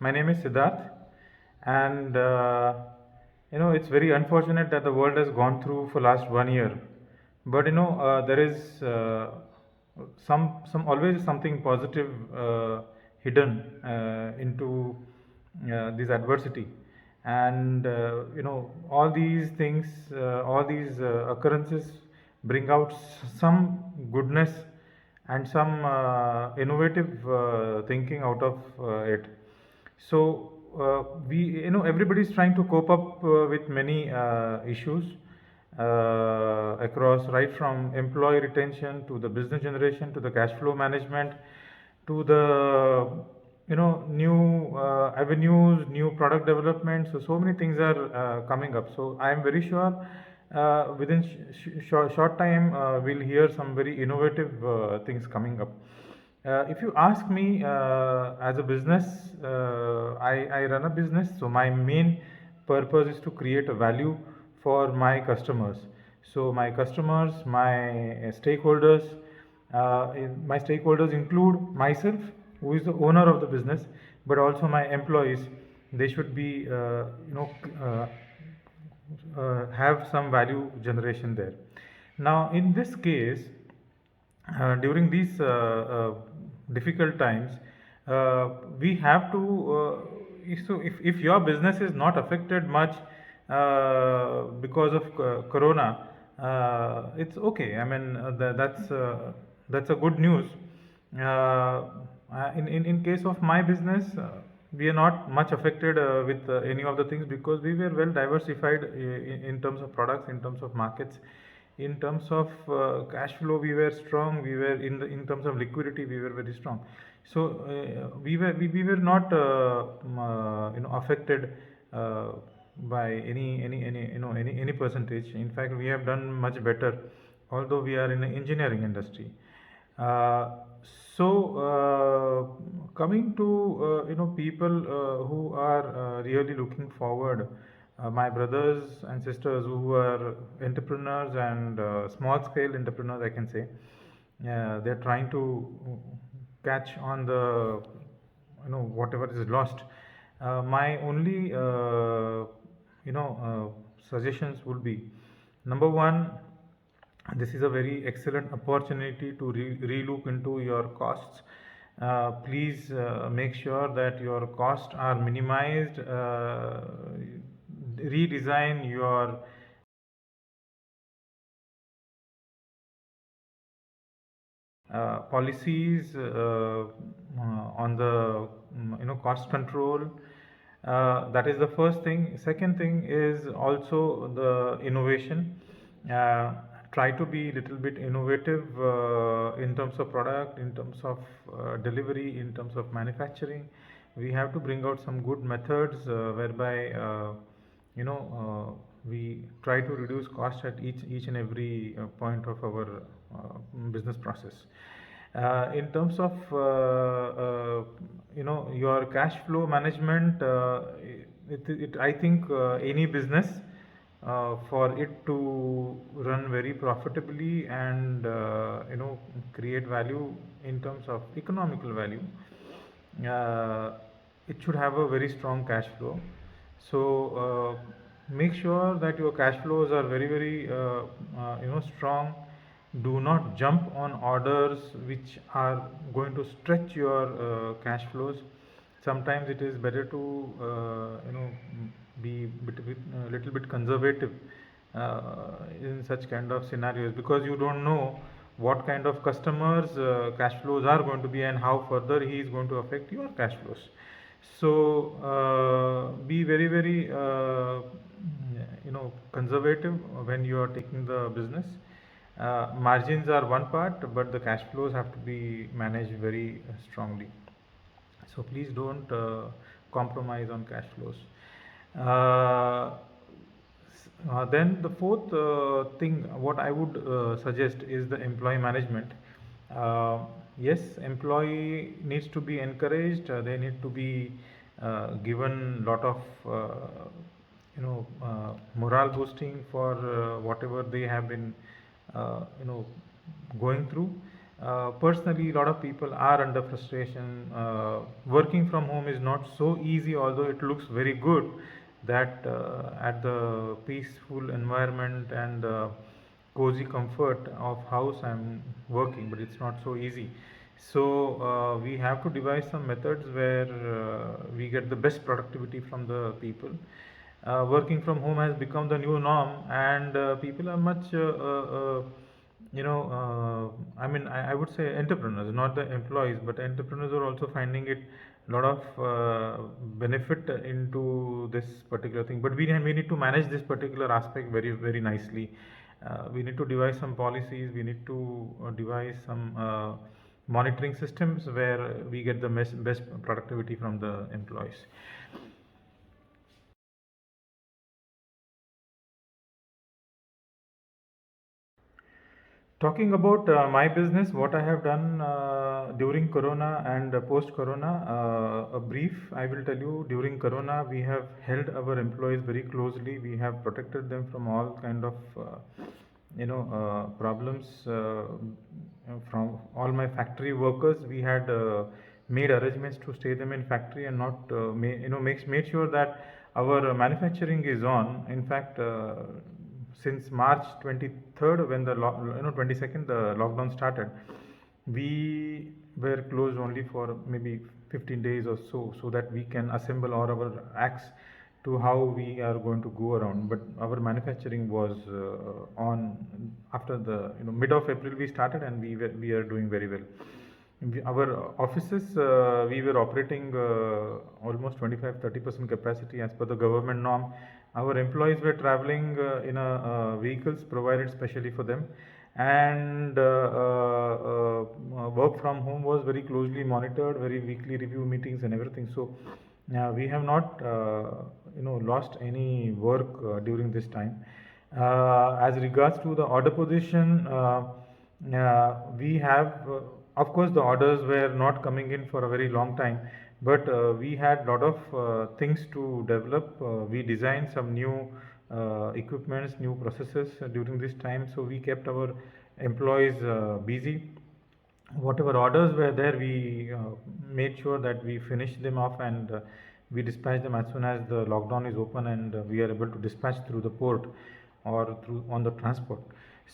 My name is Siddharth, and it's very unfortunate that the world has gone through for last 1 year. But there is some always something positive hidden into this adversity, and all these things, all these occurrences bring out some goodness and some innovative thinking out of it. So we, everybody is trying to cope up with many issues across, right from employee retention to the business generation to the cash flow management to the new avenues, new product development. So many things are coming up. So I am very sure within short time we'll hear some very innovative things coming up. If you ask me, as a business, I run a business, so my main purpose is to create a value for my customers. So my customers, my stakeholders include myself, who is the owner of the business, but also my employees. They should be, have some value generation there. Now, in this case, during these difficult times, we have to. If your business is not affected much because of Corona, it's okay. I mean, that's a good news. In case of my business, we are not much affected with any of the things because we were well diversified in terms of products, in terms of markets, in terms of cash flow. We were strong. We were in terms of liquidity. We were very strong. So we were not affected by any percentage. In fact, we have done much better, although we are in the engineering industry. Uh, Coming to people who are really looking forward, my brothers and sisters who are entrepreneurs and small scale entrepreneurs, I can say, they're trying to catch on the whatever is lost. My only suggestions would be: number one, this is a very excellent opportunity to relook into your costs. Please make sure that your costs are minimized. Redesign your policies on the cost control. That is the first thing. Second thing is also the innovation. uh, Try to be a little bit innovative in terms of product, in terms of delivery, in terms of manufacturing. We have to bring out some good methods whereby we try to reduce cost at each and every point of our business process. In terms of your cash flow management, I think any business, for it to run very profitably and create value in terms of economical value, uh, it should have a very strong cash flow. So make sure that your cash flows are very very strong. Do not jump on orders which are going to stretch your cash flows. Sometimes it is better to be a little bit conservative in such kind of scenarios, because you don't know what kind of customers cash flows are going to be and how further he is going to affect your cash flows. So be very very conservative when you are taking the business. Margins are one part, but the cash flows have to be managed very strongly. So please don't compromise on cash flows. Uh, then the fourth thing, what I would suggest is the employee management. Uh, yes, employee needs to be encouraged. They need to be given lot of morale boosting for whatever they have been uh, you know going through. personally, a lot of people are under frustration. Working from home is not so easy, although it looks very good that at the peaceful environment and cozy comfort of house I'm working, but it's not so easy. So we have to devise some methods where we get the best productivity from the people. Working from home has become the new norm, and people are much I mean, I would say entrepreneurs, not the employees, but entrepreneurs are also finding it a lot of benefit into this particular thing. But we need to manage this particular aspect very nicely. We need to devise some policies. We need to devise some monitoring systems where we get the best productivity from the employees. Talking about my business, what I have done during Corona and post Corona, a brief I will tell you. During Corona, we have held our employees very closely. We have protected them from all kind of problems. From all my factory workers, we had made arrangements to stay them in factory and not makes made sure that our manufacturing is on. In fact, since March 23rd, when the 22nd the lockdown started, we were closed only for maybe 15 days or so, so that we can assemble all our acts to how we are going to go around. But our manufacturing was on after the mid of April we started, and we are doing very well. Our offices, we were operating almost 25-30% capacity as per the government norm. Our employees were traveling in vehicles provided specially for them, and work from home was very closely monitored, very weekly review meetings and everything. So we have not lost any work during this time. As regards to the order position, we have of course the orders were not coming in for a very long time, but we had lot of things to develop. We designed some new equipments, new processes during this time, so we kept our employees busy. Whatever orders were there, we made sure that we finish them off, and we dispatch them as soon as the lockdown is open, and we are able to dispatch through the port or through on the transport.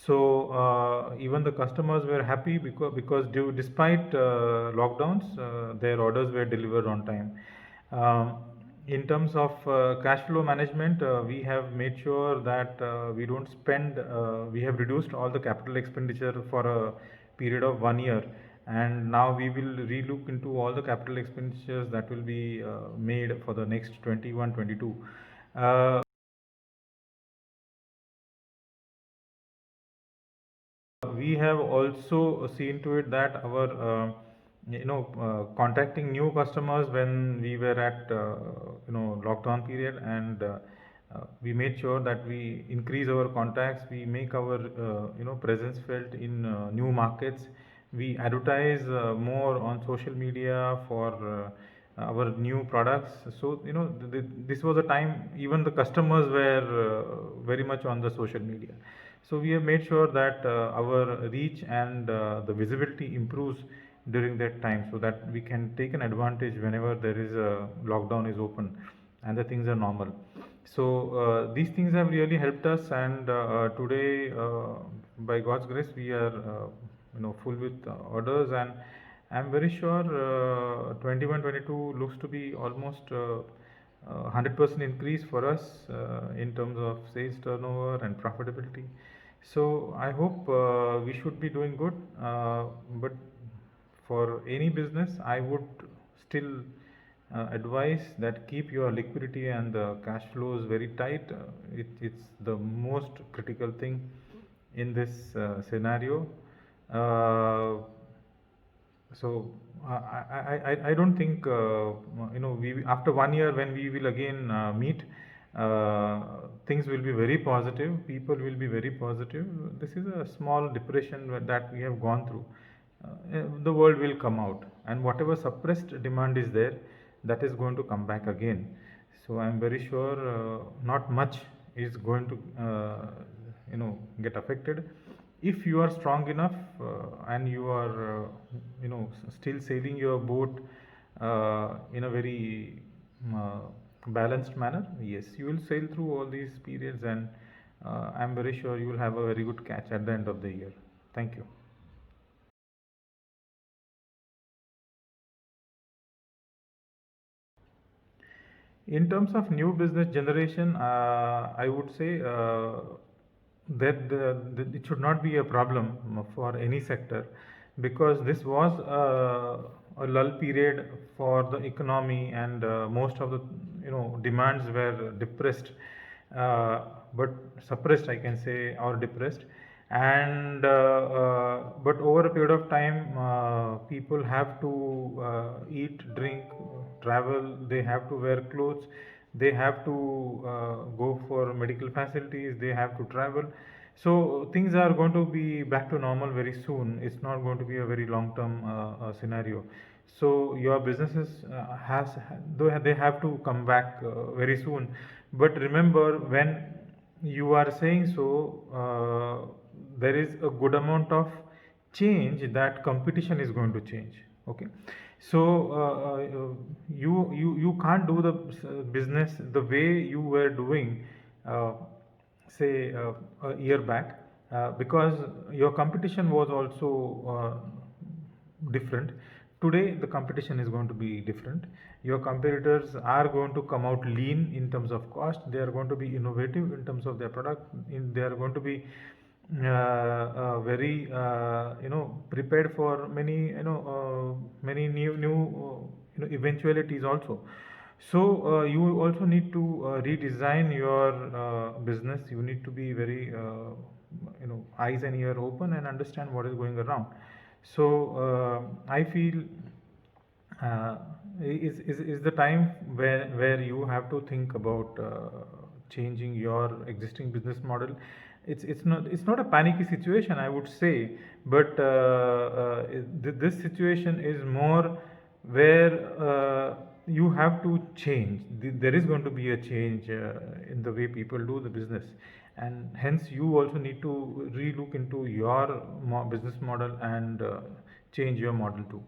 So even the customers were happy despite lockdowns, their orders were delivered on time. In terms of cash flow management, we have made sure that we don't spend. We have reduced all the capital expenditure for a period of 1 year, and now we will relook into all the capital expenditures that will be made for the next 21-22. We have also seen to it that our contacting new customers when we were at lockdown period, and we made sure that we increase our contacts, we make our presence felt in new markets, we advertise more on social media for our new products. So this was a time even the customers were very much on the social media. So we have made sure that our reach and the visibility improves during that time, so that we can take an advantage whenever there is a lockdown is open and the things are normal. So these things have really helped us, and today, by God's grace, we are full with orders, and I'm very sure 21-22 looks to be almost 100% increase for us in terms of sales turnover and profitability. So I hope we should be doing good. But for any business, I would still advise that keep your liquidity and the cash flows very tight. It's the most critical thing in this scenario. So I don't think we after 1 year when we will again meet, things will be very positive. People will be very positive. This is a small depression that we have gone through. The world will come out, and whatever suppressed demand is there, that is going to come back again. So I am very sure not much is going to get affected. if you are strong enough and you are still sailing your boat in a very balanced manner, yes, you will sail through all these periods, and I'm very sure you will have a very good catch at the end of the year. Thank you. In terms of new business generation, I would say that it should not be a problem for any sector, because this was a lull period for the economy, and most of the demands were depressed, uh, but suppressed, I can say, or depressed. And but over a period of time, people have to eat, drink, travel, they have to wear clothes, they have to go for medical facilities, they have to travel. So things are going to be back to normal very soon. It's not going to be a very long term scenario. So your businesses has though they have to come back very soon. But remember, when you are saying so, there is a good amount of change, that competition is going to change. Okay, so you can't do the business the way you were doing, uh, say a year back, because your competition was also different. Today the competition is going to be different. Your competitors are going to come out lean in terms of cost, they are going to be innovative in terms of their product, they are going to be very prepared for many many new eventualities also. So you also need to redesign your business. You need to be very eyes and ear open and understand what is going around. So I feel is the time where you have to think about changing your existing business model. It's not a panicky situation, I would say, but this situation is more where you have to change. There is going to be a change in the way people do the business, and hence you also need to relook into your business model and change your model too.